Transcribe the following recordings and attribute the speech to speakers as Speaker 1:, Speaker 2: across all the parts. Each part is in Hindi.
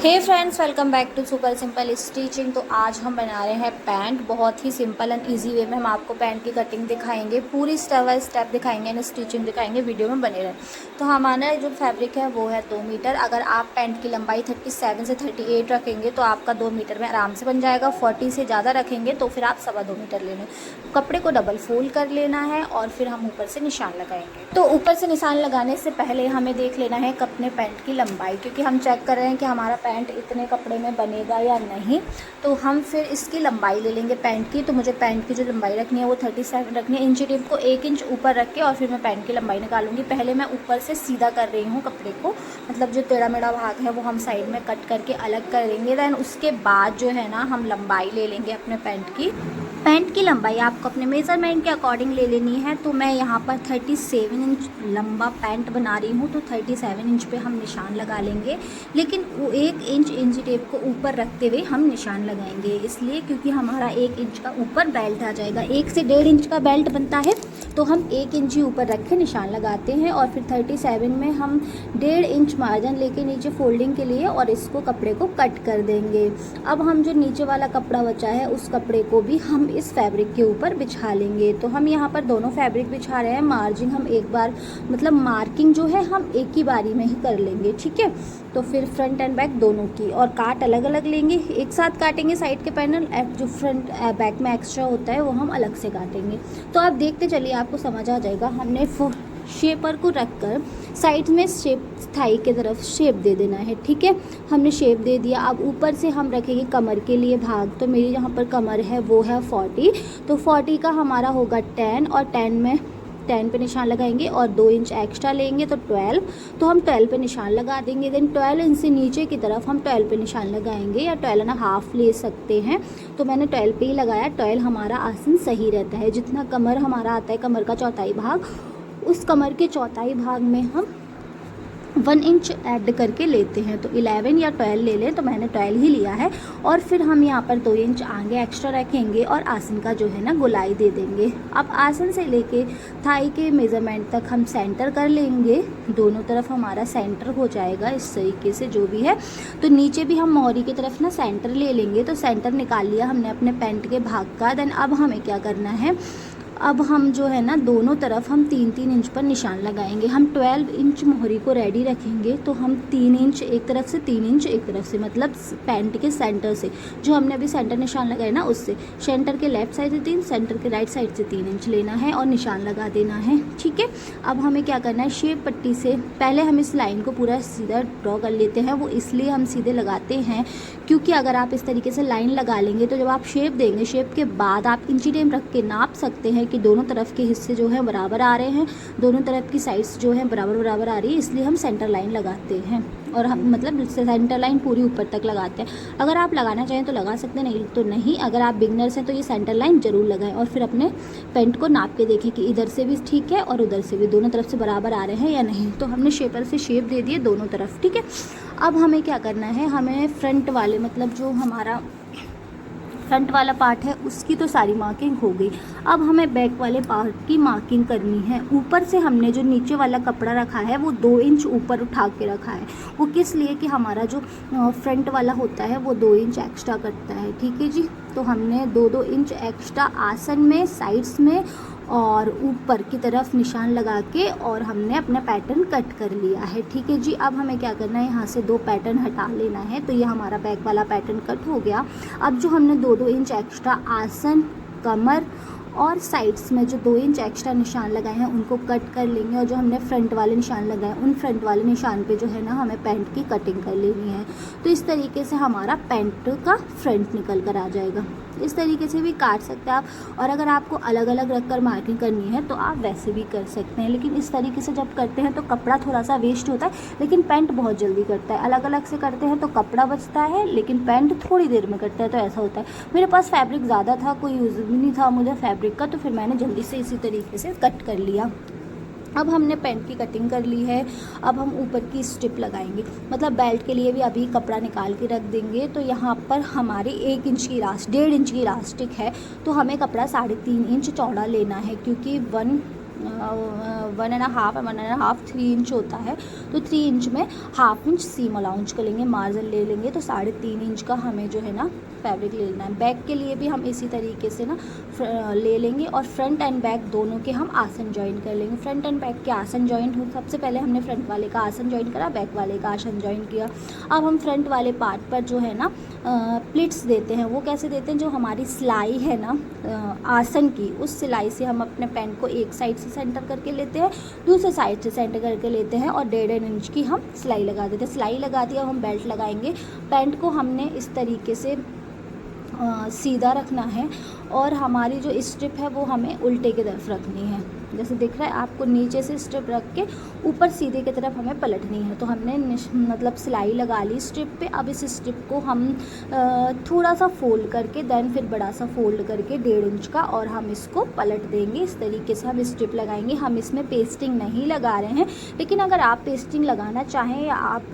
Speaker 1: Hey friends, welcome back to super simple stitching. तो आज हम बना रहे हैं पैंट। बहुत ही सिंपल एंड इजी वे में हम आपको पैंट की कटिंग दिखाएंगे, पूरी स्टेप बाय स्टेप दिखाएंगे एंड स्टिचिंग दिखाएंगे। वीडियो में बने रहें। तो हमारा जो फैब्रिक है वो है 2 मीटर। अगर आप पैंट की लंबाई 37 से 38 रखेंगे तो आपका 2 मीटर में आराम से बन जाएगा। 40 से ज़्यादा रखेंगे तो फिर आप 2.25 मीटर ले लें। कपड़े को डबल फोल्ड कर लेना है और फिर हम ऊपर से निशान लगाएंगे। तो ऊपर से निशान लगाने से पहले हमें देख लेना है अपने पैंट की लंबाई, क्योंकि हम चेक कर रहे हैं कि हमारा पैंट इतने कपड़े में बनेगा या नहीं। तो हम फिर इसकी लंबाई ले लेंगे पैंट की। तो मुझे पैंट की जो लंबाई रखनी है वो 37 रखनी है। इंची टेप को 1 इंच ऊपर रख के और फिर मैं पैंट की लंबाई निकालूंगी। पहले मैं ऊपर से सीधा कर रही हूँ कपड़े को, मतलब जो टेढ़ा मेढ़ा भाग है वो हम साइड में कट करके अलग कर देंगे। दैन उसके बाद जो है ना हम लंबाई ले लेंगे अपने पैंट की। पैंट की लंबाई आपको अपने मेज़रमेंट के अकॉर्डिंग ले लेनी है। तो मैं यहाँ पर 37 इंच लंबा पैंट बना रही हूँ, तो 37 इंच पे हम निशान लगा लेंगे। लेकिन वो 1 इंच इंची टेप को ऊपर रखते हुए हम निशान लगाएंगे, इसलिए क्योंकि हमारा 1 इंच का ऊपर बेल्ट आ जाएगा। 1 से 1.5 इंच का बेल्ट बनता है, तो हम 1 इंच ही ऊपर रख के निशान लगाते हैं। और फिर 37 में हम 1.5 इंच मार्जिन लेके नीचे फोल्डिंग के लिए और इसको कपड़े को कट कर देंगे। अब हम जो नीचे वाला कपड़ा बचा है उस कपड़े को भी हम इस फैब्रिक के ऊपर बिछा लेंगे। तो हम यहाँ पर दोनों फैब्रिक बिछा रहे हैं। मार्जिन हम एक बार, मतलब मार्किंग जो है हम एक ही बारी में ही कर लेंगे, ठीक है। तो फिर फ्रंट एंड बैक दोनों की, और काट अलग अलग लेंगे। एक साथ काटेंगे साइड के पैनल, जो फ्रंट बैक में एक्स्ट्रा होता है वो हम अलग से काटेंगे। तो आप देखते चलिए, आपको समझ आ जाएगा। हमने शेपर को रखकर साइड में शेप, थाई के तरफ शेप दे देना है, ठीक है। हमने शेप दे दिया। अब ऊपर से हम रखेंगे कमर के लिए भाग। तो मेरी यहाँ पर कमर है वो है 40, तो 40 का हमारा होगा 10, और 10 पे निशान लगाएंगे और 2 इंच एक्स्ट्रा लेंगे तो 12। तो हम 12 पे निशान लगा देंगे। देन 12 इंच से नीचे की तरफ हम 12 पे निशान लगाएंगे, या 12.5 ले सकते हैं। तो मैंने 12 पे ही लगाया। 12 हमारा आसन सही रहता है। जितना कमर हमारा आता है, कमर का चौथाई भाग, उस कमर के चौथाई भाग में हम 1 इंच ऐड करके लेते हैं। तो 11 या 12 ले लें, तो मैंने 12 ही लिया है। और फिर हम यहाँ पर 2 इंच आगे एक्स्ट्रा रखेंगे और आसन का जो है ना गोलाई दे देंगे। अब आसन से लेके थाई के मेज़रमेंट तक हम सेंटर कर लेंगे। दोनों तरफ हमारा सेंटर हो जाएगा इस तरीके से, जो भी है। तो नीचे भी हम मोहरी की तरफ ना सेंटर ले लेंगे। तो सेंटर निकाल लिया हमने अपने पैंट के भाग का। देन अब हमें क्या करना है, अब हम जो है ना दोनों तरफ हम 3-3 इंच पर निशान लगाएंगे। हम 12 इंच मोहरी को रेडी रखेंगे। तो हम 3 इंच एक तरफ से, 3 इंच एक तरफ से, मतलब पैंट के सेंटर से, जो हमने अभी सेंटर निशान लगाया ना उससे, सेंटर के लेफ्ट साइड से 3, सेंटर के राइट साइड से 3 इंच लेना है और निशान लगा देना है, ठीक है। अब हमें क्या करना है, शेप पट्टी से पहले हम इस लाइन को पूरा सीधा ड्रॉ कर लेते हैं। वो इसलिए हम सीधे लगाते हैं क्योंकि अगर आप इस तरीके से लाइन लगा लेंगे तो जब आप शेप देंगे, शेप के बाद आप इंची टेप रख के नाप सकते हैं कि दोनों तरफ के हिस्से जो है बराबर आ रहे हैं, दोनों तरफ की साइड्स जो है बराबर आ रही है। इसलिए हम सेंटर लाइन लगाते हैं, और हम मतलब सेंटर लाइन पूरी ऊपर तक लगाते हैं। अगर आप लगाना चाहें तो लगा सकते हैं, नहीं तो नहीं। अगर आप बिगनर्स हैं तो ये सेंटर लाइन जरूर लगाएं। और फिर अपने पैंट को नाप के देखें कि इधर से भी ठीक है और उधर से भी, दोनों तरफ से बराबर आ रहे हैं या नहीं। तो हमने शेपर से शेप दे दिए दोनों तरफ, ठीक है। अब हमें क्या करना है, हमें फ्रंट वाले, मतलब जो हमारा फ्रंट वाला पार्ट है उसकी तो सारी मार्किंग हो गई। अब हमें बैक वाले पार्ट की मार्किंग करनी है। ऊपर से हमने जो नीचे वाला कपड़ा रखा है वो 2 इंच ऊपर उठा के रखा है। वो किस लिए कि हमारा जो फ्रंट वाला होता है वो 2 इंच एक्स्ट्रा कटता है, ठीक है जी। तो हमने 2-2 इंच एक्स्ट्रा आसन में, साइड्स में और ऊपर की तरफ निशान लगा के और हमने अपना पैटर्न कट कर लिया है, ठीक है जी। अब हमें क्या करना है, यहाँ से 2 पैटर्न हटा लेना है। तो ये हमारा बैक वाला पैटर्न कट हो गया। अब जो हमने 2-2 इंच एक्स्ट्रा आसन, कमर और साइड्स में जो 2 इंच एक्स्ट्रा निशान लगाए हैं उनको कट कर लेंगे। और जो हमने फ्रंट वाले निशान लगाए उन फ्रंट वाले निशान पे जो है ना हमें पैंट की कटिंग कर लेनी है। तो इस तरीके से हमारा पैंट का फ्रंट निकल कर आ जाएगा। इस तरीके से भी काट सकते हैं आप, और अगर आपको अलग अलग रखकर मार्किंग करनी है तो आप वैसे भी कर सकते हैं। लेकिन इस तरीके से जब करते हैं तो कपड़ा थोड़ा सा वेस्ट होता है, लेकिन पैंट बहुत जल्दी कटता है। अलग अलग से करते हैं तो कपड़ा बचता है, लेकिन पैंट थोड़ी देर में कटता है। तो ऐसा होता है। मेरे पास फैब्रिक ज़्यादा था, कोई यूज़ भी नहीं था मुझे फैब्रिक का, तो फिर मैंने जल्दी से इसी तरीके से कट कर लिया। अब हमने पैंट की कटिंग कर ली है। अब हम ऊपर की स्ट्रिप लगाएंगे, मतलब बेल्ट के लिए भी अभी कपड़ा निकाल के रख देंगे। तो यहाँ पर हमारी 1 इंच की 1.5 इंच की इलास्टिक है, तो हमें कपड़ा 3.5 इंच चौड़ा लेना है, क्योंकि 1.5 और 1.5 3 इंच होता है, तो 3 इंच में हाफ इंच सीम अलाउंस कर लेंगे, मार्जिन ले लेंगे, तो 3.5 इंच का हमें जो है ना फैब्रिक ले लेना है। बैक के लिए भी हम इसी तरीके से ना ले लेंगे और फ्रंट एंड बैक दोनों के हम आसन जॉइन कर लेंगे। फ्रंट एंड बैक के आसन जॉइन हो, सबसे पहले हमने फ्रंट वाले का आसन जॉइन करा, बैक वाले का आसन जॉइन किया। अब हम फ्रंट वाले पार्ट पर जो है ना प्लिट्स देते हैं। वो कैसे देते हैं, जो हमारी सिलाई है ना आसन की, उस सिलाई से हम अपने पैंट को एक साइड से सेंटर करके लेते हैं, दूसरे साइड से सेंटर करके लेते हैं और 1.5 इंच की हम सिलाई लगा देते हैं। सिलाई लगा दिया, हम बेल्ट लगाएंगे। पैंट को हमने इस तरीके से सीधा रखना है और हमारी जो स्ट्रिप है वो हमें उल्टे की तरफ रखनी है। जैसे दिख रहा है आपको, नीचे से स्ट्रिप रख के ऊपर सीधे की तरफ हमें पलटनी है। तो हमने मतलब सिलाई लगा ली स्ट्रिप पे। अब इस स्ट्रिप को हम थोड़ा सा फोल्ड करके देन फिर बड़ा सा फोल्ड करके 1.5 इंच का, और हम इसको पलट देंगे। इस तरीके से हम स्ट्रिप लगाएंगे। हम इसमें पेस्टिंग नहीं लगा रहे हैं, लेकिन अगर आप पेस्टिंग लगाना चाहें या आप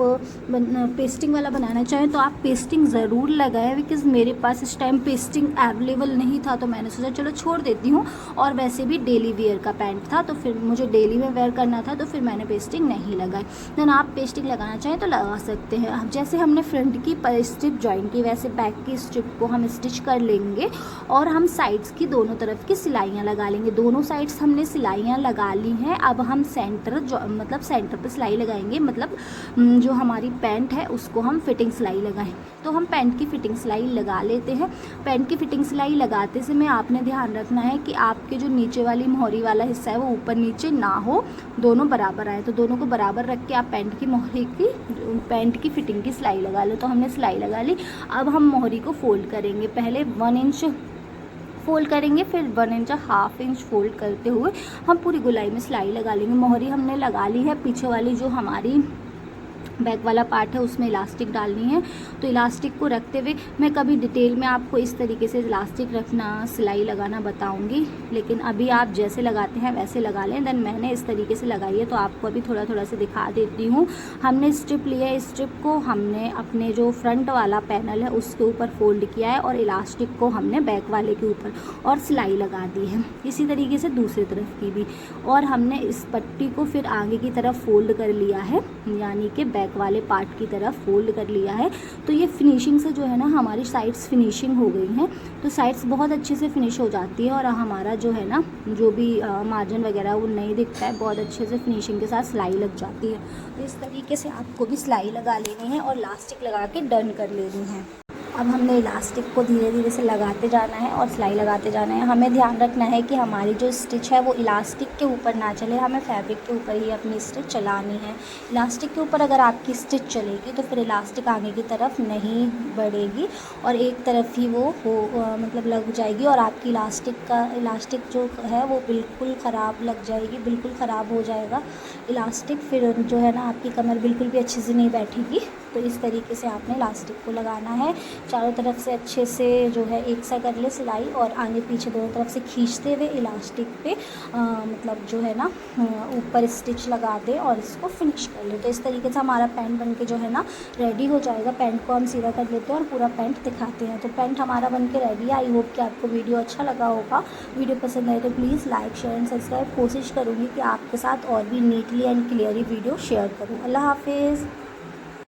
Speaker 1: पेस्टिंग वाला बनाना चाहें तो आप पेस्टिंग ज़रूर लगाएं। बिकॉज़ मेरे पास इस टाइम पेस्टिंग अवेलेबल नहीं था, तो मैंने सोचा चलो छोड़ देती हूँ। और वैसे भी डेली वेयर का पैंट था, तो फिर मुझे डेली में वेयर करना था, तो फिर मैंने पेस्टिंग नहीं लगाई। देन आप पेस्टिंग लगाना चाहें तो लगा सकते हैं। अब जैसे हमने फ्रंट की स्ट्रिप ज्वाइन की, वैसे बैक की स्ट्रिप को हम स्टिच कर लेंगे और हम साइड्स की दोनों तरफ की सिलाइयाँ लगा लेंगे। दोनों साइड्स हमने सिलाइयाँ लगा ली हैं। अब हम मतलब सेंटर पर सिलाई लगाएंगे, मतलब जो हमारी पैंट है उसको हम फिटिंग सिलाई लगाएं। तो हम पैंट की फिटिंग सिलाई लगा लेते हैं। पैंट की फिटिंग सिलाई लगाते समय आपने ध्यान रखना है कि आपके जो नीचे वाली मोहरी वाला हिस्सा है वो ऊपर नीचे ना हो, दोनों बराबर आए। तो दोनों को बराबर रख के आप पैंट की फिटिंग की सिलाई लगा लो। तो हमने सिलाई लगा ली। अब हम मोहरी को फोल्ड करेंगे। पहले 1 इंच फोल्ड करेंगे, फिर 1 इंच हाफ इंच फोल्ड करते हुए हम पूरी गोलाई में सिलाई लगा लेंगे। मोहरी हमने लगा ली है। पीछे वाली जो हमारी बैक वाला पार्ट है उसमें इलास्टिक डालनी है। तो इलास्टिक को रखते हुए मैं कभी डिटेल में आपको इस तरीके से इलास्टिक रखना, सिलाई लगाना बताऊंगी, लेकिन अभी आप जैसे लगाते हैं वैसे लगा लें। देन मैंने इस तरीके से लगाई है, तो आपको अभी थोड़ा थोड़ा से दिखा देती हूँ। हमने स्ट्रिप लिया है, स्ट्रिप को हमने अपने जो फ्रंट वाला पैनल है उसके ऊपर फोल्ड किया है और इलास्टिक को हमने बैक वाले के ऊपर और सिलाई लगा दी है। इसी तरीके से दूसरी तरफ की भी, और हमने इस पट्टी को फिर आगे की तरफ फोल्ड कर लिया है, यानी कि बैक वाले पार्ट की तरफ फोल्ड कर लिया है। तो ये फिनिशिंग से जो है ना हमारी साइड्स फिनिशिंग हो गई हैं। तो साइड्स बहुत अच्छे से फिनिश हो जाती है और हमारा जो है ना जो भी मार्जिन वगैरह वो नहीं दिखता है, बहुत अच्छे से फिनिशिंग के साथ सिलाई लग जाती है। तो इस तरीके से आपको भी सिलाई लगा लेनी है और इलास्टिक लगा के डन कर लेनी है। अब हमने इलास्टिक को धीरे धीरे से लगाते जाना है और सिलाई लगाते जाना है। हमें ध्यान रखना है कि हमारी जो स्टिच है वो इलास्टिक के ऊपर ना चले, हमें फैब्रिक के ऊपर ही अपनी स्टिच चलानी है। इलास्टिक के ऊपर अगर आपकी स्टिच चलेगी तो फिर इलास्टिक आगे की तरफ नहीं बढ़ेगी और एक तरफ ही वो मतलब लग जाएगी और आपकी इलास्टिक जो है वो बिल्कुल ख़राब लग जाएगी, बिल्कुल ख़राब हो जाएगा इलास्टिक। फिर जो है ना आपकी कमर बिल्कुल भी अच्छे से नहीं बैठेगी। तो इस तरीके से आपने इलास्टिक को लगाना है। चारों तरफ से अच्छे से जो है एक सा कर ले सिलाई और आगे पीछे दोनों तरफ से खींचते हुए इलास्टिक पे मतलब जो है ना ऊपर स्टिच लगा दे और इसको फिनिश कर ले। तो इस तरीके से हमारा पैंट बन के जो है ना रेडी हो जाएगा। पैंट को हम सीधा कर लेते हैं और पूरा पैंट दिखाते हैं। तो पैंट हमारा बन के रेडी है। आई होप कि आपको वीडियो अच्छा लगा होगा। वीडियो पसंद आए तो please like share and subscribe. कोशिश करूँगी कि आपके साथ और भी neatly and clearly video share करूँ। अल्लाह हाफिज़।